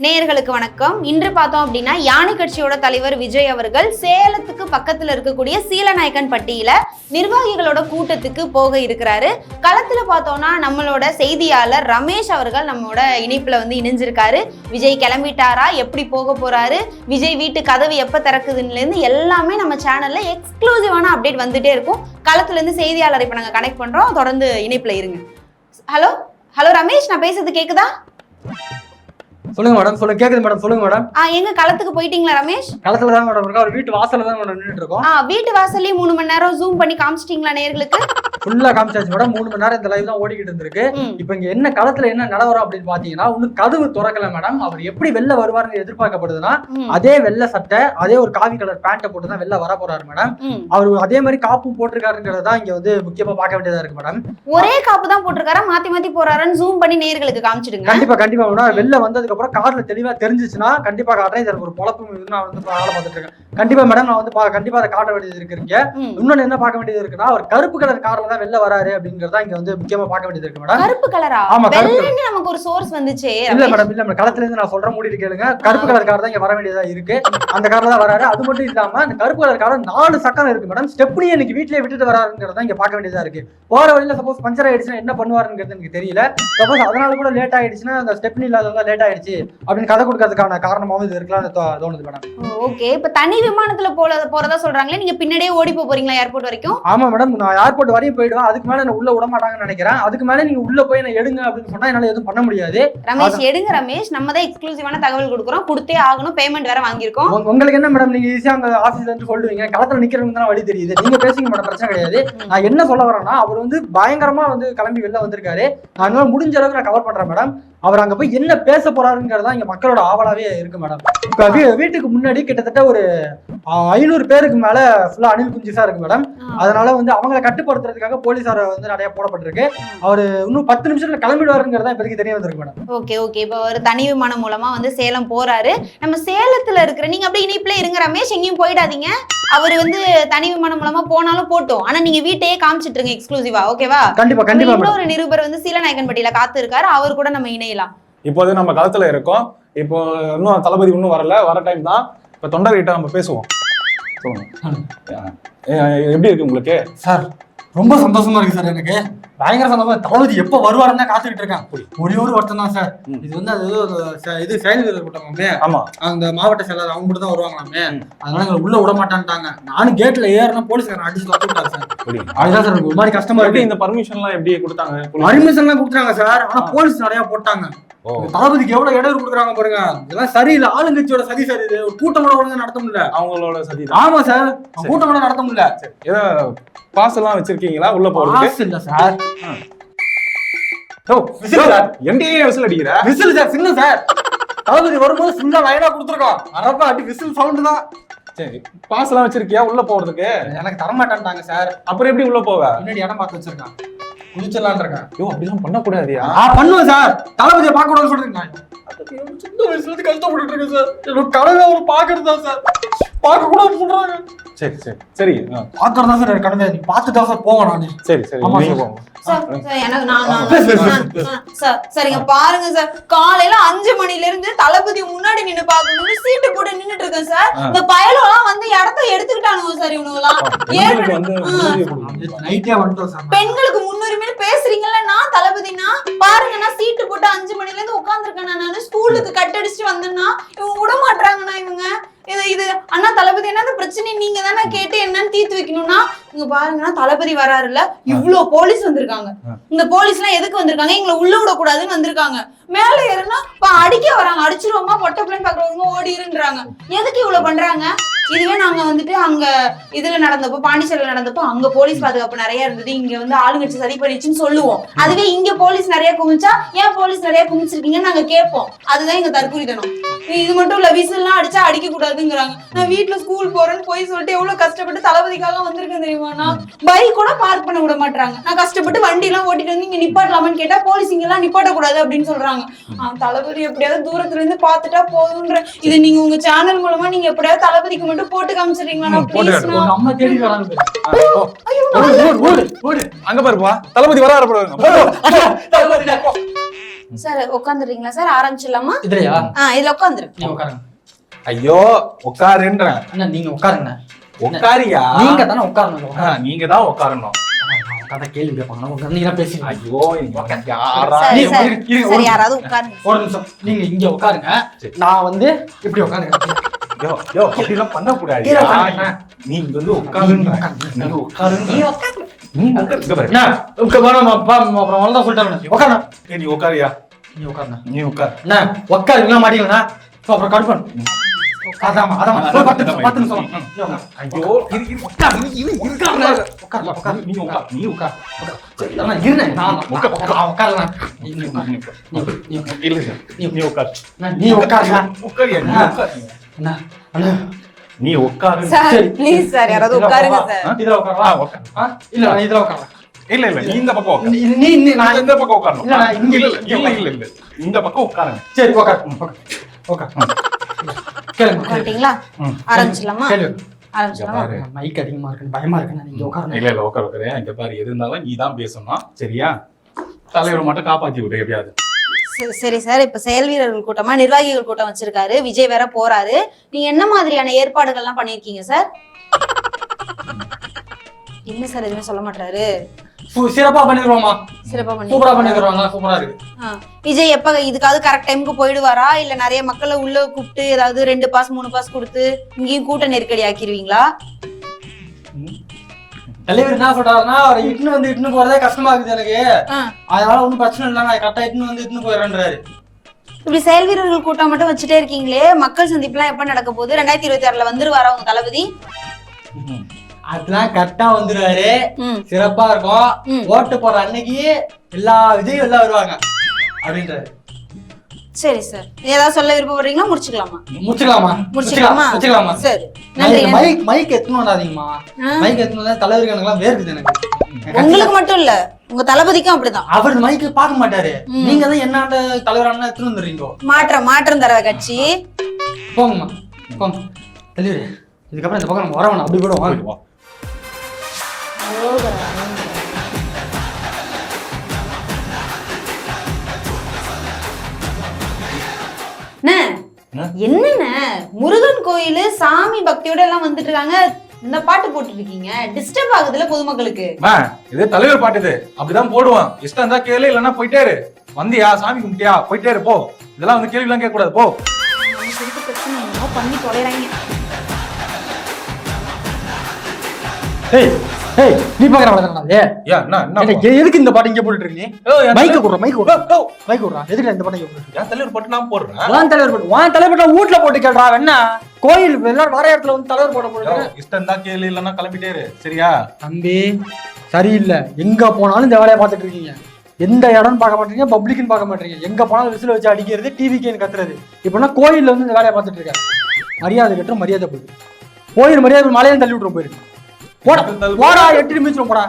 நேயர்களுக்கு வணக்கம். இன்று பார்த்தோம் அப்படின்னா யானை கட்சியோட தலைவர் விஜய் அவர்கள் சேலத்துக்கு பக்கத்துல இருக்கக்கூடிய சீலநாயக்கன் பட்டியில நிர்வாகிகளோட கூட்டத்துக்கு போக இருக்கிறாரு. களத்துல பார்த்தோம்னா நம்மளோட செய்தியாளர் ரமேஷ் அவர்கள் நம்மளோட இணைப்புல இணைஞ்சிருக்காரு. விஜய் கிளம்பிட்டாரா, எப்படி போக போறாரு, விஜய் வீட்டு கதவு எப்ப திறக்குதுன்னு இருந்து எல்லாமே நம்ம சேனல்ல எக்ஸ்க்ளூசிவான அப்டேட் வந்துட்டே இருக்கும். களத்துல இருந்து செய்தியாளரை இப்ப நாங்க கனெக்ட் பண்றோம். தொடர்ந்து இணைப்புல இருங்க. ஹலோ ஹலோ ரமேஷ், நான் பேசுறது கேக்குதா? சொல்லுங்க மேடம். சொல்லுங்க, கேக்குது மேடம். சொல்லுங்க மேடம். எங்க களத்துக்கு போயிட்டீங்களா ரமேஷ்? களத்துல தான் மேடம் இருக்கோம். ஒரு வீட்டு வாசல்ல தான் மேடம் நின்னுட்டு இருக்கோம். வீட்டு வாசல்லே 3 மணி நேரம் ஜூம் பண்ணி காமிச்சிட்டீங்களா நேயர்களுக்கு? ஃபுல்லா காமிச்சாச்சு மேடம். 3 மணி நேரம் இந்த லைவ் தான் ஓடிக்கிட்டு இருந்திருக்கு. இப்போ இங்க என்ன களத்துல என்ன நிலவரம் அப்படின்னு பாத்தீங்கன்னா, இன்னும் கதவு திறக்கல மேடம். அவர் எப்படி வெளில வருவாருன்னு எதிர்பார்க்கப்படுதுன்னா, அதே வெள்ளை சட்டை, அதே ஒரு காவி கலர் பேண்ட்டை போட்டு தான் வெளில வர போறாரு மேடம். அவர் அதே மாதிரி காப்பும் போட்டிருக்காருங்கிறதா இங்க முக்கியமா பார்க்க வேண்டியதா இருக்கு மேடம். ஒரே காப்பு தான் போட்டிருக்காரா, மாத்தி மாத்தி போறாருன்னு ஜூம் பண்ணி நேயர்களுக்கு காமிச்சிடுங்க. கண்டிப்பா கண்டிப்பா மேடம். வெளில வந்ததுக்கு அப்புறம் கார்ல தெளிவா தெரிஞ்சிச்சுன்னா கண்டிப்பா காட்டுறேன். எனக்கு ஒரு பொழப்பு நான் வேலை பார்த்துட்டு இருக்கேன். கண்டிப்பா மேடம், நான் கண்டிப்பா அதை காட்ட வேண்டியது இருக்குங்க. இன்னொன்னு என்ன பார்க்க வேண்டியது இருக்குன்னா, அவர் கருப்பு கலர் கார்ல தான் வெளில வராரு அப்படிங்கறதா இங்க முக்கியமா பார்க்க வேண்டியது இருக்கு மேடம். கருப்பு கலரா? ஆமா, வெள்ளன்னு நமக்கு ஒரு சோர்ஸ் வந்துச்சு. இல்ல மேடம், இல்ல மேடம், களத்துல இருந்து நான் சொல்றேன், மூடிட்டு கேளுங்க. கருப்பு கலர் கார் தான் இங்க வர வேண்டியதா இருக்கு. அந்த கார்ல தான் வராரு. அது மட்டும் இல்லாம அந்த கருப்பு கலர் கார்ல 4 சட்டம் இருக்கு மேடம். ஸ்டெப்னி எனக்கு வீட்லயே விட்டுட்டு வராருங்கிறதா இங்க பார்க்க வேண்டியதா இருக்கு. போற வழியில சப்போஸ் பஞ்சர் ஆயிடுச்சுன்னா என்ன பண்ணுவாருங்கிறது எனக்கு தெரியல. சப்போஸ் அதனால கூட லேட் ஆயிடுச்சுன்னா அந்த ஸ்டெப்னி இல்லாதவங்க லேட் ஆயிடுச்சு அப்படின்னு கதை கொடுக்கறதுக்கான காரணமாவும் இது இருக்கலாம்னு தோணுது மேடம். ஓகே, இப்ப தனி விமானத்துல போறதா சொல்றாங்களே, நீங்க பின்னாடியே ஓடி போறீங்களா ஏர்போர்ட் வரைக்கும்? ஆமா மேடம், நான் ஏர்போர்ட் வரையும் போயிடுவேன். அதுக்கு மேல என்ன உள்ள விட மாட்டாங்கன்னு நினைக்கிறேன். அதுக்கு மேல நீங்க உள்ள போய் நான் எடுங்க அப்படின்னு சொன்னா என்னால எதுவும் பண்ண முடியாது. ரமேஷ் எடுங்க ரமேஷ், நம்ம தான் எக்ஸ்க்ளூசிவான தகவல் கொடுக்குறோம், கொடுத்தே ஆகணும். பேமெண்ட் வேற வாங்கியிருக்கோம். உங்களுக்கு என்ன மேடம், நீங்க ஈஸியா அந்த ஆபீஸ்ல இருந்து சொல்லுவீங்க. களத்துல நிக்கிறவங்க தான் வழி தெரியுது. நீங்க பேசுங்க மேடம், பிரச்சனை கிடையாது. நான் என்ன சொல்ல வரேன்னா, அவர் பயங்கரமா கிளம்பி வெளில வந்திருக்காரு. நான் முடிஞ்ச அளவுக்கு நான் கவர் பண்றேன் மேடம். அவர் அங்க போய் என்ன பேச போறாருங்கிறதா இங்க மக்களோட ஆவலாவே இருக்கு மேடம். இப்ப வீட்டுக்கு முன்னாடி கிட்டத்தட்ட ஒரு 500 பேருக்கு மேல ஃபுல்லா அணில் குஞ்சிசா இருக்கு மேடம். அதனால அவங்களை கட்டுப்படுத்துறதுக்காக போலீசார நிறைய போடப்பட்டிருக்கு. அவரு இன்னும் 10 நிமிஷத்துல கிளம்பிடுவாருங்கிறதா இப்போதைக்கு தெரிய வந்திருக்கு மேடம். ஓகே ஓகே, இப்போ ஒரு தனி விமானம் மூலமா சேலம் போறாரு. நம்ம சேலத்துல இருக்கிற நீங்க அப்படியே இனிப்புல இருங்க ரமேஷ், எங்கேயும் போயிடாதீங்க. அவர் தனி விமானம் மூலமா போனாலும் போட்டோம், ஆனா நீங்க வீட்டையே காமிச்சிட்டு இருங்க எக்ஸ்க்ளூசிவா, ஓகேவா? கண்டிப்பா கண்டிப்பா. இன்னொரு நிருபர் சீலநாயக்கன் பட்டியில காத்து இருக்காரு, அவர் கூட நம்ம இணையலாம். இப்போது நம்ம களத்துல இருக்கோம். இப்போ இன்னும் தளபதி இன்னும் வரல, வர டைம் தான். இப்ப தொண்டர்கிட்ட நம்ம பேசுவோம். எப்படி இருக்கு உங்களுக்கு? சார் ரொம்ப சந்தோஷமா இருக்கு சார். எனக்கு பயங்கர சந்தோஷமா. தளபதி எப்ப வருவாருன்னு தான் காத்துக்கிட்டு இருக்கேன். ஒரே ஒரு வருத்தம் தான் சார். இது செயல் வீரர் கூட்டமாமே. ஆமா, அந்த மாவட்ட செயலர் அவங்க மட்டும் தான் வருவாங்களாமே. அதனால எங்களை உள்ள விட மாட்டான்ட்டாங்க. நானும் கேட்ல ஏறினா போலீஸ்காரன் அடிச்சு வந்துட்டாங்க சார். அதுதான் சார் ஒரு மாதிரி கஷ்டமா இருக்கு. இந்த பர்மிஷன் எல்லாம் எப்படி கொடுத்தாங்க? பர்மிஷன் எல்லாம் கொடுத்தாங்க சார், ஆனா போலீஸ் நிறைய போட்டாங்க. தளபதிக்கு எவ்வளவு இடையூறு கொடுக்குறாங்க பாருங்க. இதெல்லாம் சரியில்லை. ஆளுங்கட்சியோட சதி சார். இது கூட்டமோட ஒழுங்கா நடத்த முடியல. அவங்களோட சதி. ஆமா சார், கூட்டமோட நடத்த முடியல. ஏதோ பாஸ் எல்லாம் வச்சிருக்கீங்களா உள்ள போறதுக்கு? இல்ல சார். எம்டிஏ விசில் அடிக்கிற? விசில் சார், சின்ன சார். தளபதி வரும்போது சின்ன லைனா கொடுத்துருக்கோம். அரப்பா அடி விசில் சவுண்ட் தான். சரி, பாஸ் எல்லாம் வச்சிருக்கியா உள்ள போறதுக்கு? எனக்கு தரமாட்டான்ட்டாங்க சார். அப்புறம் எப்படி உள்ள போவ? முன்னாடி இடம் பார்த்து வச்சிருக்கான், குளிச்சலான் இருக்கேன். ஐயோ, அப்படிலாம் பண்ணக்கூடாதியா? பண்ணுவேன் சார். தளபதியை பார்க்க கூடாதுன்னு சொல்றீங்க. சின்ன வயசுல இருந்து கஷ்டப்பட்டு இருக்கேன் சார். என்னோட கடமை அவர் பாக்குறதா சார். பார்க்க கூடாதுன்னு சொல்றாங்க. சரி சரி சரி, பாக்குறதா சார் எனக்கு கடமை. நீ பார்த்துட்டா சார் போவேன் நானு. சரி சரி, நீங்க போங்க. சரிங்க பாருங்க சார், காலையில 5 மணில இருந்து தளபதி முன்னாடி நின்னு பாக்கணும்னு சீட்டு போட்டு நின்னுட்டு இருக்கேன் சார். இந்த பயலெல்லாம் இடத்த எடுத்துக்கிட்டானுங்க சார். இவனுங்கெல்லாம் பெண்களுக்கு முன்னுரிமை பேசுறீங்கல்ல. நான் தளபதினா பாருங்க, நான் சீட்டு போட்டு 5 மணில இருந்து உட்கார்ந்துருக்கேன். நான் ஸ்கூலுக்கு கட் அடிச்சுட்டு வந்தேன்னா இவங்க விட மாட்டாங்கண்ணா. இவங்க இது அண்ணா தளபதி என்ன பிரச்சனை நீங்க தானே கேட்டு என்னன்னு தீர்த்து வைக்கணும்னா, இங்க பாருங்கன்னா தளபதி வராருல்ல, இவ்வளவு போலீஸ் வந்திருக்காங்க. இந்த போலீஸ் எல்லாம் எதுக்கு வந்திருக்காங்க? எங்களை உள்ள விட கூடாதுன்னு வந்திருக்காங்க. மேல ஏறுனா அடிக்க வராங்க. அடிச்சிருவோமா பொட்ட பிள்ளைன்னு பாக்குறவங்க ஓடிருன்றாங்க. எதுக்கு இவ்வளவு பண்றாங்க? இதுவே நாங்க அங்க இதுல நடந்தப்போ, பாண்டிச்சேரியில நடந்தப்போ அங்க போலீஸ் பாதுகாப்பு நிறைய இருந்தது. இங்க ஆளுங்கட்சி சரி பண்ணிச்சுன்னு சொல்லுவோம். அதுவே இங்க போலீஸ் நிறைய குமிச்சா ஏன் போலீஸ் நிறைய குமிச்சிருக்கீங்கன்னு நாங்க கேட்போம். அதுதான் எங்க தற்கொலைத்தனம். இது மட்டும் இல்ல, விசில்லாம் அடிச்சா அடிக்க கூடாதுங்கிறாங்க. நான் வீட்டுல ஸ்கூல் போறேன்னு போய் சொல்லிட்டு எவ்வளவு கஷ்டப்பட்டு தளபதிக்காக வந்திருக்கேன் தெரியுமா? நான் பைக் கூட பார்க் பண்ண விட மாட்டாங்க. நான் கஷ்டப்பட்டு வண்டி எல்லாம் ஓட்டிட்டு வந்து இங்க நிப்பாட்டலாமான்னு கேட்டா போலீஸ் இங்க எல்லாம் நிப்பாட்ட கூடாது அப்படின்னு சொல்றாங்க. தளபதி எப்படியாவது தூரத்துல இருந்து பாத்துட்டா போதுன்ற. இது நீங்க உங்க சேனல் மூலமா நீங்க எப்படியாவது தளபதிக்கு மட்டும் போட்டு காமிச்சிடுறீங்களா? அங்க பாருப்பா, தளபதி வர சார் உட்காந்துறீங்களா சார்? ஆரம்பிச்சிடலாமா? இதுலயா? இதுல உட்காந்துரு. நீங்க உட்காருங்க. ஐயோ உட்காருன்றேன். அண்ணா நீங்க உட்காருங்க. உட்காரியா? நீங்க தானே உட்காரணும். நீங்க தான் உட்காரணும். கதை கேள்வி கேட்பாங்க. உட்கார்ந்தீங்களா பேசுங்க. ஐயோ யாரா? சரி யாராவது உட்காருங்க. ஒரு நிமிஷம் நீங்க இங்க உட்காருங்க. நான் வந்து இப்படி உட்காந்துக்கிறேன். யோ யோ அப்படிலாம் பண்ண கூடாது. நீங்க வந்து உட்காருங்க. நீங்க உட்காருங்க. நீ உட்காரு. நீ உட்காருங்க. என்ன உட்காரணும் அப்புறம் அவ்வளவுதான் சொல்லிட்டாங்க. உட்காருங்க. நீ உட்காரியா? நீ உட்காருங்க. நீ உட்கார். என்ன உட்காருங்களா மாட்டீங்களா? அப்புறம் கடுப்பன். அதாமா 10 நிமிஷம். ஐயோ உட்கார். உட்கார். நீ உட்கார். நான் இருந்தேன். நான் உட்காரலாம். இல்ல நீ உட்கார். நீ உட்காருங்க. உட்காரியா? நீ உட்கார். அண்ணா அண்ணா நீ உட்காரு. சார் ப்ளீஸ் சார் யாராவது உட்காருங்க சார். இதுல உட்காரவா? உட்கார். இல்ல நான் இதுல உட்காரலாம். இல்ல நீ இந்த பக்கம் உட்கார். நீ நான் இந்த பக்கம் உட்காரணும். இல்ல நான் இங்க இல்ல இந்த பக்கம் உட்காருங்க. சரி உட்கார். கேளுங்க. உட்காந்துட்டீங்களா? ஆரம்பிச்சிடலாமா? கேளுங்க. ஆரம்பிச்சிடலாமா? மைக் அதிகமா இருக்கு, பயமா இருக்கு. நீங்க உட்காருங்க. இல்ல உட்காரு. இங்க பாரு, எது இருந்தாலும் நீ தான் பேசணும். சரியா? தலைவரை மட்டும் காப்பாத்தி விடு எப்படியாவது. சரி சார். இப்ப செயல் வீரர்கள் கூட்டமா நிர்வாகிகள் கூட்டம் வச்சிருக்காரு. விஜய் வேற போறாரு. நீங்க என்ன மாதிரியான ஏற்பாடுகள் எல்லாம் பண்ணிருக்கீங்க சார்? என்ன சார் எதுவுமே சொல்ல மாட்டாரு. சிறப்பா பண்ணிடுவோமா? சிறப்பா சூப்பரா பண்ணிடுவாங்க. சூப்பரா இருக்கு. விஜய் எப்ப இதுக்காவது கரெக்ட் டைமுக்கு போயிடுவாரா? இல்ல நிறைய மக்களை உள்ள கூப்பிட்டு ஏதாவது 2 பாஸ் 3 பாஸ் கொடுத்து இங்கேயும் கூட்ட நெருக்கடி ஆக்கிடுவீங்களா? தலைவர் என்ன சொல்றாருன்னா, அவரை இட்டுன்னு போறதே கஷ்டமா இருக்குது எனக்கு. அதனால ஒன்னும் பிரச்சனை இல்லை, நான் கரெக்டா இட்டுன்னு போயிடுறேன்றாரு. இப்படி செயல் வீரர்கள் கூட்டம் மட்டும் வச்சுட்டே இருக்கீங்களே, மக்கள் சந்திப்பு எல்லாம் எப்ப நடக்க போகுது? 2026ல வந்துருவாரா உங்க தளபதி? அதெல்லாம் கரெக்டா வந்துருவாரு. சிறப்பா இருக்கும். ஓட்டு போற அன்னைக்கு எல்லா விஜயும் எல்லாம் வருவாங்க அப்படின்றாரு. சரி சார். ஏதாவது சொல்ல விருப்பப்படுறீங்களா? முடிச்சுக்கலாமா? சரி நன்றி. மைக் எத்தணும் வராதீங்கம்மா. மைக் எத்தணும் வந்தா தலைவருக்கு எனக்குலாம் வேர்க்குது எனக்கு. உங்களுக்கு மட்டும் இல்ல, உங்க தளபதிக்கும் அப்படிதான். அவர் மைக்கு பார்க்க மாட்டாரு. நீங்க தான் என்னாண்ட தலைவரான எத்தணும் வந்துடுறீங்க. மாற்றம் தர கட்சி. போங்கம்மா போங்க. தலைவர் இதுக்கப்புறம் இந்த பக்கம் நம்ம வரவேணும். அப்படி கூட வாங்குவோம். என்னென்ன முருகன் கோயில் சாமி பக்தியோட எல்லாம் வந்துட்டு இருக்காங்க, இந்த பாட்டு போட்டு இருக்கீங்க, டிஸ்டர்ப் ஆகுதுல பொதுமக்களுக்கு. இது தலைவர் பாட்டு, இது அப்படிதான் போடுவான். இஷ்டம் இருந்தா கேளு, இல்லன்னா போயிட்டே இரு. வந்தியா சாமி கும்பிட்டியா போயிட்டே இரு போ. இதெல்லாம் வந்து கேள்வி எல்லாம் கேட்க கூடாது போ. பிரச்சனை என்னமோ பண்ணி தொலைறாங்க. நீ பாக்குற வளர்க்கறானே. எதுக்கு இந்த பாட்டு இங்க போட்டுட்டு இருக்கீங்க? மைக் குடுறா. எதுக்கு இந்த பாட்டு இங்க போட்டுட்டு? தலைவர் பாட்டு நான் போடுறேன். வான் தலைவர் பாட்டு வீட்ல போட்டு கேள்றா. என்ன கோயில் எல்லாரும் வர இடத்துல வந்து தலைவர் போட போடுறாங்க. இஷ்டம் தான் கேளு, இல்லன்னா கிளம்பிட்டே இரு. சரியா? தம்பி சரியில்லை. எங்க போனாலும் இந்த வேலையை பார்த்துட்டு இருக்கீங்க. எந்த இடம்னு பார்க்க மாட்டீங்க, பப்ளிக்னு பார்க்க மாட்டீங்க. எங்க போனாலும் விசில் வச்சு அடிக்கிறது, டிவிக்கு கத்துறது. இப்பனா கோயில்ல வந்து இந்த வேலையை பார்த்துட்டு இருக்காங்க. மரியாதை கட்டுற மரியாதை போயிடு. கோயில் மரியாதை மலையை தள்ளி விட்டுரும் போயிருக்கு. போடா 8 நிமிஷம் போடா.